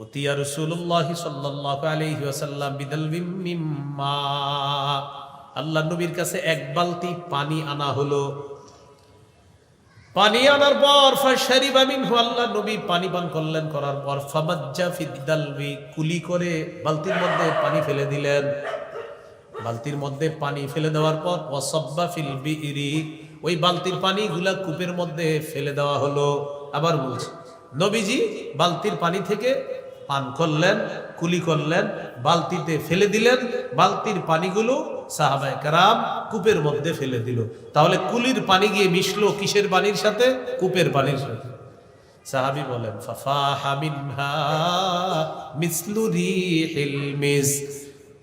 উতিয়া রাসূলুল্লাহ সাল্লাল্লাহু আলাইহি ওয়াসাল্লাম বিদালবিম মিম্মা, আল্লাহ নবীর কাছে এক বালতি পানি আনা হলো। পানি আনার পর ফাশারিবা মিনহু, আল্লাহ নবী পানি পান করলেন। করার পর ফামাজ্জা ফিদালবি, কুলি করে বালতির মধ্যে পানি ফেলে দিলেন। বালতির মধ্যে পানি ফেলে দেওয়ার পর ওয়াসাব্বা ফিল বিইরি, ওই বালতির পানিগুলা কূপের মধ্যে ফেলে দেওয়া হলো। আবার বলছি, নবীজি বালতির পানি থেকে পান করলেন, কুলি করলেন, বালতিতে ফেলে দিলেন। বালতির পানিগুলো সাহাবায়ে কেরাম কূপের মধ্যে ফেলে দিল। তাহলে কুলির পানি গিয়ে মিশলো কিসের পানির সাথে? কূপের পানির সাথে। সাহাবী বলেন ফাফাহা মিনহা মিসলু রিহিল মিস্ক,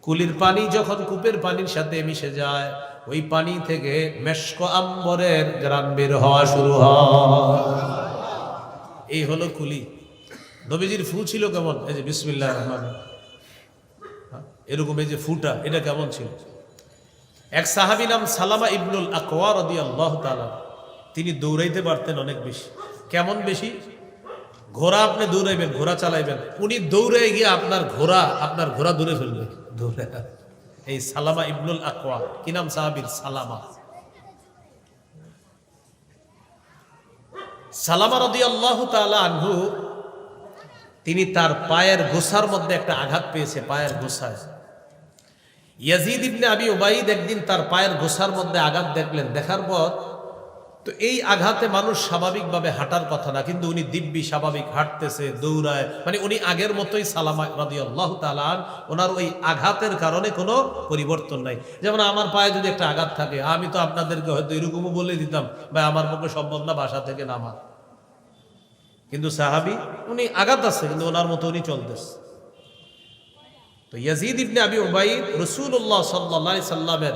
কুলির পানি যখন কূপের পানির সাথে মিশে যায়, ওই পানি থেকে মেশক আম্বরের ঘ্রাণ বের হওয়া শুরু হয়। এই হলো কুলি। নবীজির ফু ছিল কেমন? এই যে বিসমিল্লাহির রহমানির রহিম, এরকম এই যে ফুটা, এটা কেমন ছিল? এক সাহাবী নাম সালামা ইবনুল আকওয়া রাদিয়াল্লাহু তাআলা, তিনি দৌড়াইতে পারতেন অনেক বেশি। কেমন বেশি? ঘোড়া আপনি দৌড়াইবেন, ঘোড়া চালাইবেন, উনি দৌড়ে গিয়ে আপনার ঘোড়া দৌড়ে ফেলবে, দৌড়ে। এই সালামা ইবনুল আকওয়া, কি নাম সাহাবীর? সালামা রাদিয়াল্লাহু তাআলা আনহু, তিনি তার পায়ের গোছার মধ্যে একটা আঘাত পেয়েছে, পায়ের গোছায়। ইয়াজিদ ইবনে আবি উবাইদ একদিন তার পায়ের গোছার মধ্যে আঘাত দেখলেন। দেখার পর তো এই আঘাতে মানুষ স্বাভাবিকভাবে হাঁটার কথা না, কিন্তু উনি দিব্যি স্বাভাবিক হাঁটতেছে, দৌড়ায়, মানে উনি আগের মতোই। সালামা রাদিয়াল্লাহু তাআলা ওনার ওই আঘাতের কারণে কোনো পরিবর্তন নাই। যেমন আমার পায়ে যদি একটা আঘাত থাকে, আমি তো আপনাদেরকে হয়তো এরকমও বলে দিতাম, ভাই আমার পক্ষে সম্ভব না বাসা থেকে নামা। কিন্তু সাহাবী, উনি আঘাত আছে কিন্তু ওনার মতো উনি চলতেছে। তো ইয়াজিদ ইবনে আবি উবাইদ রাসূলুল্লাহ সাল্লাল্লাহু আলাইহি সাল্লামের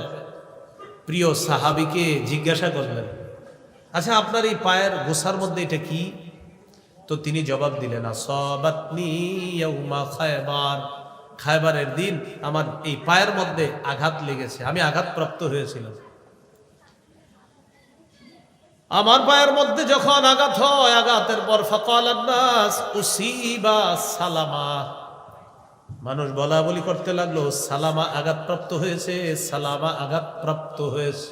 প্রিয় সাহাবীকে জিজ্ঞাসা করলেন, আচ্ছা আপনার এই পায়ের গোছার মধ্যে এটা কি? তো তিনি জবাব দিলেন, আসাবাতনি ইয়াউমা খায়বার, খায়বারের দিন আমার এই পায়ের মধ্যে আঘাত লেগেছে, আমি আঘাতপ্রাপ্ত হয়েছিলাম। আমার পায়ের মধ্যে যখন আঘাত হয়, আঘাতের পর ফাকালান নাস উসিবা সালামা, মানুষ বলা বলি করতে লাগলো, সালামা আঘাতপ্রাপ্ত হয়েছে, সালামা আঘাতপ্রাপ্ত হয়েছে।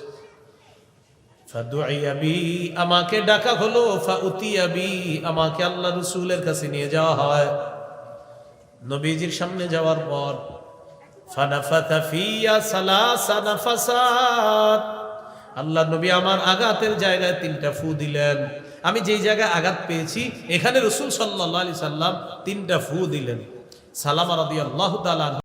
ফাদুইয়া বি, আমাকে ডাকা হলো। ফাউতিয়া বি, আমাকে আল্লাহ রাসূলের কাছে নিয়ে যাওয়া হয়। নবীজির সামনে যাওয়ার পর ফানাফাতা ফিয়া সালাসা নাফাসাত, আল্লাহ নবী আমার আঘাতের জায়গায় 3টা ফু দিলেন। আমি যেই জায়গায় আঘাত পেয়েছি এখানে রাসূল সাল্লাল্লাহু আলাইহি সাল্লাম 3টা ফু দিলেন। সালামা রাদিয়াল্লাহু তাআলা